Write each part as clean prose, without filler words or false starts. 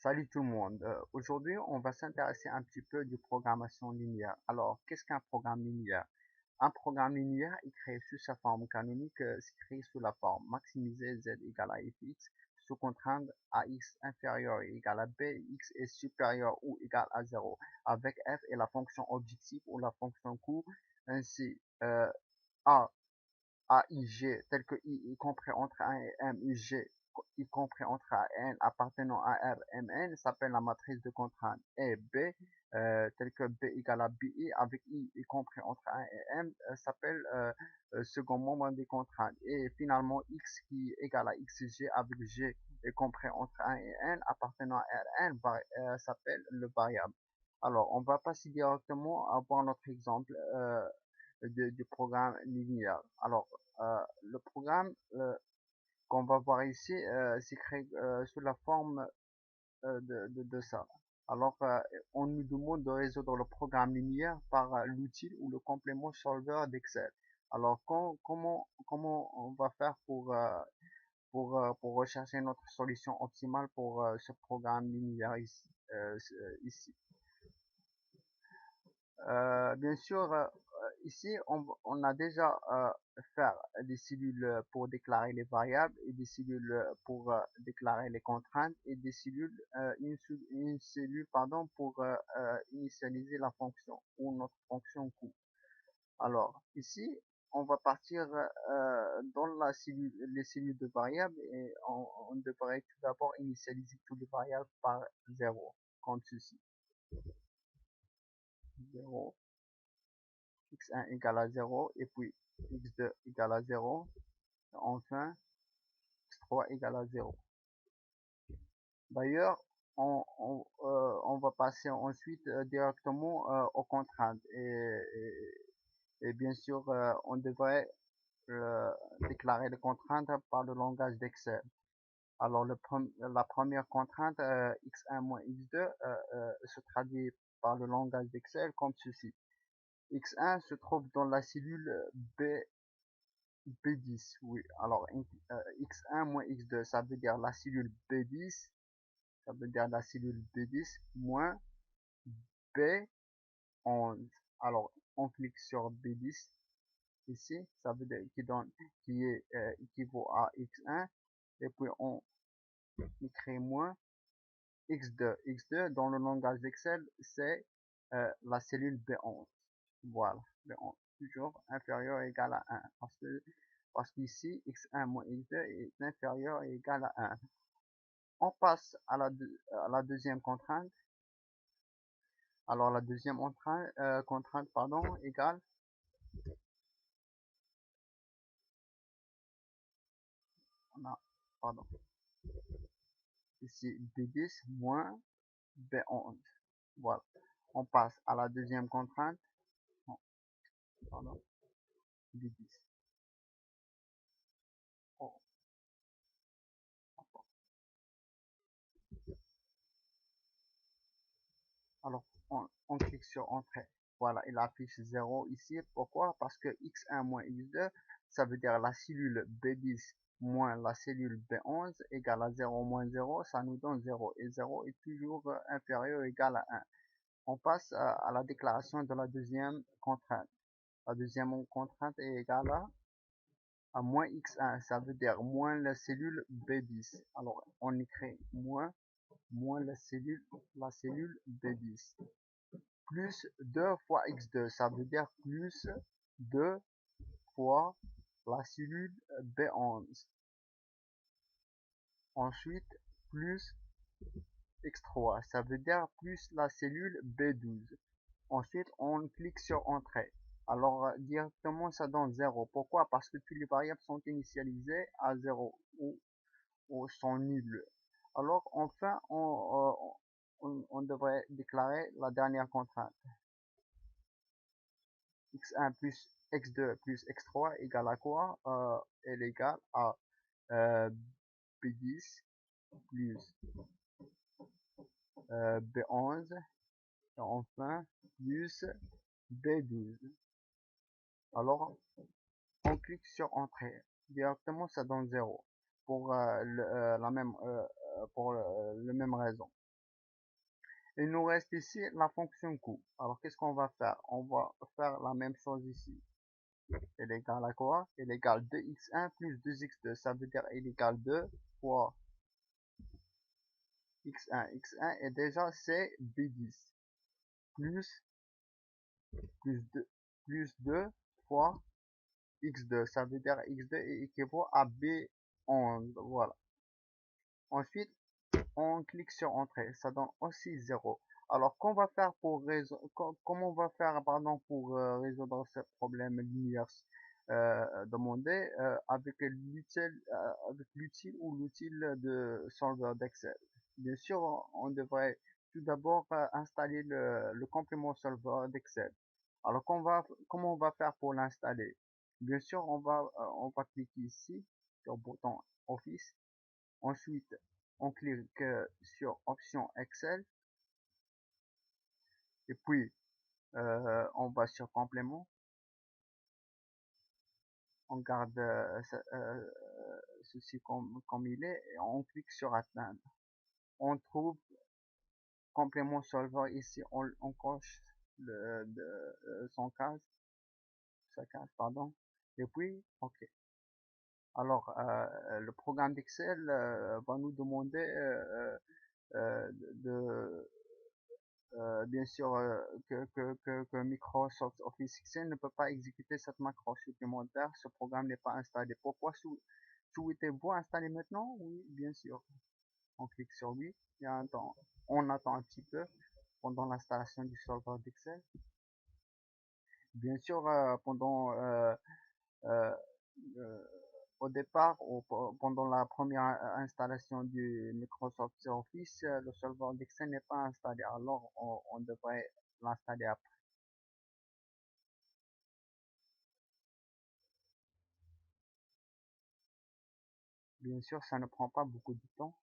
Salut tout le monde. Aujourd'hui, on va s'intéresser un petit peu du programmation linéaire. Alors, qu'est-ce qu'un programme linéaire? Un programme linéaire est créé sous sa forme canonique, c'est créé sous la forme maximisée z égale à fx, sous contrainte ax inférieur ou égal à b, x est supérieur ou égal à 0, avec f et la fonction objectif ou la fonction coût, ainsi a aij tel que i y compris entre 1 et m, j y compris entre A et n appartenant à R, M, N s'appelle la matrice de contrainte. Et B, tel que B égale à BI avec I y compris entre 1 et M s'appelle second moment des contraintes. Et finalement X qui est égal à XJ avec G y compris entre 1 et N appartenant à R, N s'appelle le variable. Alors, on va passer directement à voir notre exemple du programme linéaire. Alors, le programme qu'on va voir ici c'est créé sous la forme de ça. Alors, on nous demande de résoudre le programme linéaire par l'outil ou le complément solver d'Excel. Alors, comment on va faire pour rechercher notre solution optimale pour ce programme linéaire ici. Bien sûr, ici, on a déjà faire des cellules pour déclarer les variables et des cellules pour déclarer les contraintes et des cellules, une cellule pardon, pour initialiser la fonction ou notre fonction coût. Alors, ici, on va partir dans les cellules de variables et on devrait tout d'abord initialiser toutes les variables par 0, comme ceci. 0, x1 égale à 0, et puis x2 égale à 0, et enfin x3 égale à 0. D'ailleurs, on va passer ensuite directement aux contraintes. Et bien sûr, on devrait déclarer les contraintes par le langage d'Excel. Alors, la première contrainte, x1 moins x2, se traduit par le langage d'Excel comme ceci. X1 se trouve dans la cellule B10, oui. Alors, x1 moins x2, ça veut dire la cellule B10, ça veut dire la cellule B10 moins B11. Alors, on clique sur B10 ici, ça veut dire qui est équivaut à x1, et puis on écrit moins x2. x2 dans le langage d'Excel, c'est la cellule B11. Voilà, B11 toujours inférieur ou égal à 1 parce qu'ici x1 moins x2 est inférieur et égal à 1. On passe à la deuxième contrainte. Alors la deuxième contrainte pardon, égale pardon, ici B10 moins B11. Voilà. On passe à la deuxième contrainte. Pardon, B10. Oh, alors, on clique sur entrée. Voilà, il affiche 0 ici. Pourquoi? Parce que x1 moins x2, ça veut dire la cellule B10 moins la cellule B11 égale à 0 moins 0, ça nous donne 0. Et 0 est toujours inférieur ou égal à 1. On passe à la déclaration de la deuxième contrainte. La deuxième contrainte est égale à moins x1, ça veut dire moins la cellule B10. Alors, on écrit moins la cellule B10. Plus 2 fois x2, ça veut dire plus 2 fois la cellule B11. Ensuite, plus x3, ça veut dire plus la cellule B12. Ensuite, on clique sur entrée. Alors, directement, ça donne 0. Pourquoi? Parce que toutes les variables sont initialisées à 0 ou sont nulles. Alors, enfin, on devrait déclarer la dernière contrainte. x1 plus x2 plus x3 égale à quoi? Elle est égale à b10 plus b11 et enfin plus b12. Alors, on clique sur entrée. Directement, ça donne 0 pour la même pour le même raison. Il nous reste ici la fonction coût. Alors, qu'est-ce qu'on va faire? On va faire la même chose ici. Elle est égale à quoi? Elle est égale 2x1 plus 2x2. Ça veut dire elle est égale 2 fois x1. x1 est déjà c'est b10 plus plus 2 plus 2 fois x2. Ça veut dire x2 est équivaut à b11. Voilà. Ensuite, on clique sur entrée, ça donne aussi 0. Alors, qu'on va faire pour comment on va faire pardon, pour résoudre ce problème linéaire demandé avec l'utile ou l'utile de solver d'Excel. Bien sûr, on devrait tout d'abord installer le complément solver d'Excel. Alors, comment on va faire pour l'installer? Bien sûr, on va cliquer ici sur le bouton Office. Ensuite, on clique sur option Excel et puis on va sur complément, on garde ceci comme il est et on clique sur atteindre. On trouve complément solver ici, on coche son case, sa case, pardon, et puis OK. Alors, le programme d'Excel va nous demander de bien sûr que Microsoft Office Excel ne peut pas exécuter cette macro supplémentaire. Ce programme n'est pas installé. Pourquoi souhaitez-vous installer maintenant? Oui, bien sûr. On clique sur oui et on attend un petit peu pendant l'installation du solver d'Excel. Bien sûr, euh, euh, au départ, pendant la première installation du Microsoft Office, le serveur d'Excel n'est pas installé. Alors, on devrait l'installer après. Bien sûr, ça ne prend pas beaucoup de temps.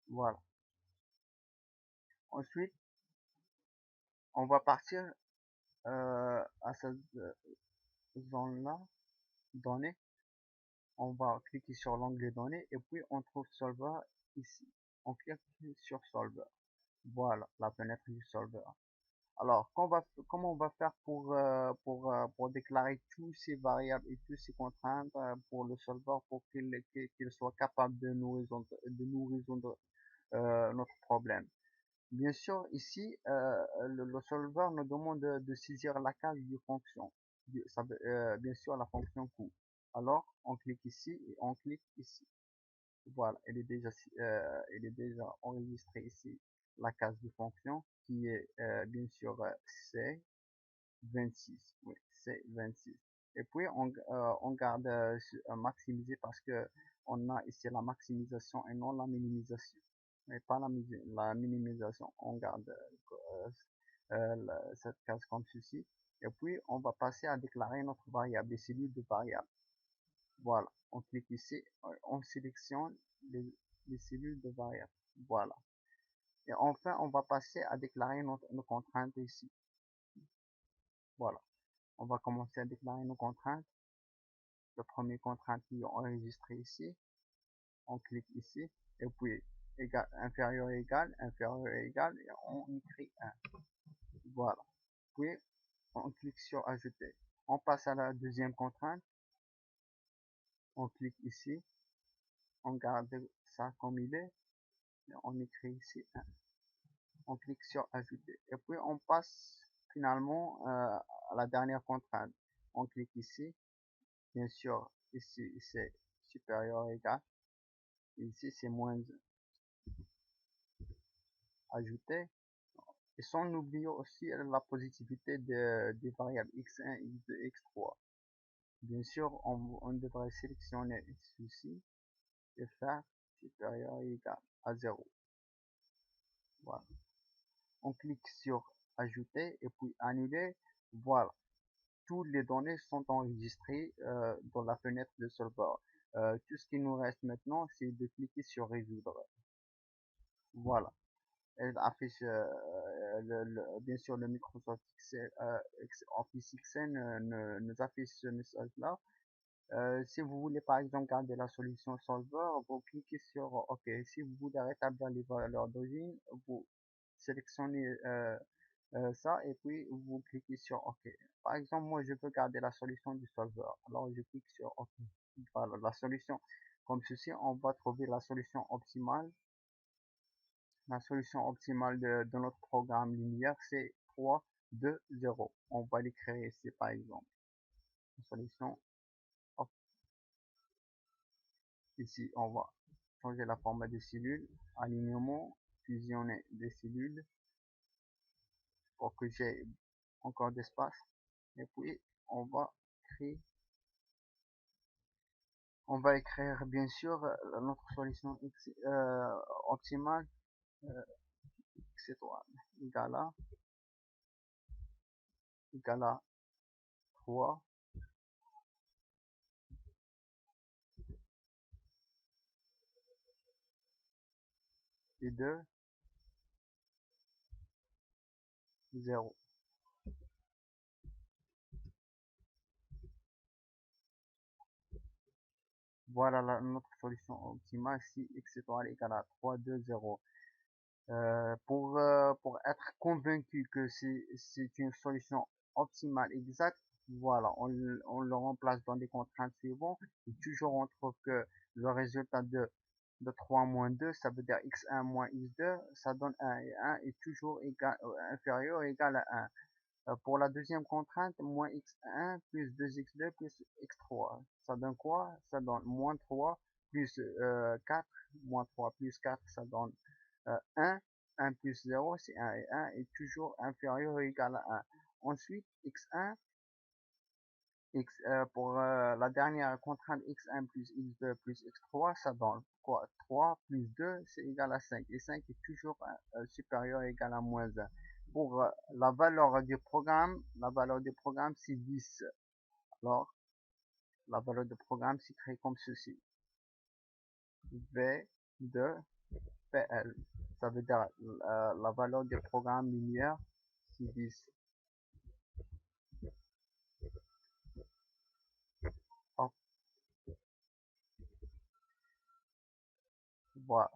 Voilà. Ensuite, on va partir à cette zone-là, données. On va cliquer sur l'onglet données et puis on trouve Solver ici. On clique sur Solver. Voilà, la fenêtre du Solver. Alors, comment on va faire pour déclarer tous ces variables et tous ces contraintes pour le solver pour qu'il soit capable de nous résoudre notre problème? Bien sûr, ici, le solver nous demande de saisir la case de fonction. Bien sûr, la fonction coût. Alors, on clique ici et on clique ici. Voilà, elle est déjà enregistrée ici, la case de fonction qui est bien sûr C26. Oui, C26. Et puis, on garde maximiser parce que on a ici la maximisation et non la minimisation. Mais pas la minimisation. On garde cette case comme ceci. Et puis, on va passer à déclarer notre variable, des cellules de variable. Voilà, on clique ici, on sélectionne les cellules de variable. Voilà. Et enfin, on va passer à déclarer nos contraintes ici. Voilà. On va commencer à déclarer nos contraintes. Le premier contrainte qui est enregistré ici. On clique ici. Et puis, inférieur inférieur égal, et on écrit 1. Voilà. Puis, on clique sur ajouter. On passe à la deuxième contrainte. On clique ici. On garde ça comme il est. Et on écrit ici 1. On clique sur ajouter et puis on passe finalement à la dernière contrainte. On clique ici, bien sûr ici c'est supérieur égal, ici c'est moins ajouter et sans oublier aussi la positivité des variables x1, x2, x3. Bien sûr on devrait sélectionner ceci et faire supérieur égal à 0. Voilà. On clique sur ajouter et puis annuler. Voilà. Toutes les données sont enregistrées dans la fenêtre de solver. Tout ce qui nous reste maintenant, c'est de cliquer sur résoudre. Voilà. Elle affiche bien sûr le Microsoft Excel, Office Excel nous affiche ce message là Si vous voulez par exemple garder la solution solver, vous cliquez sur OK. Si vous voulez rétablir les valeurs d'origine, vous sélectionnez ça et puis vous cliquez sur OK. Par exemple, moi je veux garder la solution du solver. Alors je clique sur OK. Voilà, la solution comme ceci, on va trouver la solution optimale. La solution optimale de notre programme linéaire, c'est 3, 2, 0. On va l'écrire ici par exemple. La solution ici, on va changer la format des cellules, alignement, fusionner des cellules pour que j'ai encore d'espace. Et puis, on va créer, on va écrire bien sûr notre solution optimale, x étoile égale à 3 et 2, 0. Voilà notre solution optimale si x étoile égale à 3, 2, 0. Pour être convaincu que c'est une solution optimale exacte, voilà, on le remplace dans des contraintes suivantes et toujours on trouve que le résultat de 3 moins 2, ça veut dire x1 moins x2, ça donne 1 et 1 est toujours inférieur ou égal à 1. Pour la deuxième contrainte, moins x1 plus 2x2 plus x3, ça donne quoi? Ça donne moins 3 plus 4, moins 3 plus 4, ça donne 1. 1 plus 0, c'est 1 et 1 est toujours inférieur ou égal à 1. Ensuite, x1, pour la dernière contrainte x1 plus x2 plus x3, ça donne quoi? 3 plus 2, c'est égal à 5. Et 5 est toujours supérieur ou égal à moins 1. Pour la valeur du programme, c'est 10. Alors, la valeur du programme s'écrit comme ceci. V de PL. Ça veut dire la valeur du programme linéaire, c'est 10. Hop, voilà.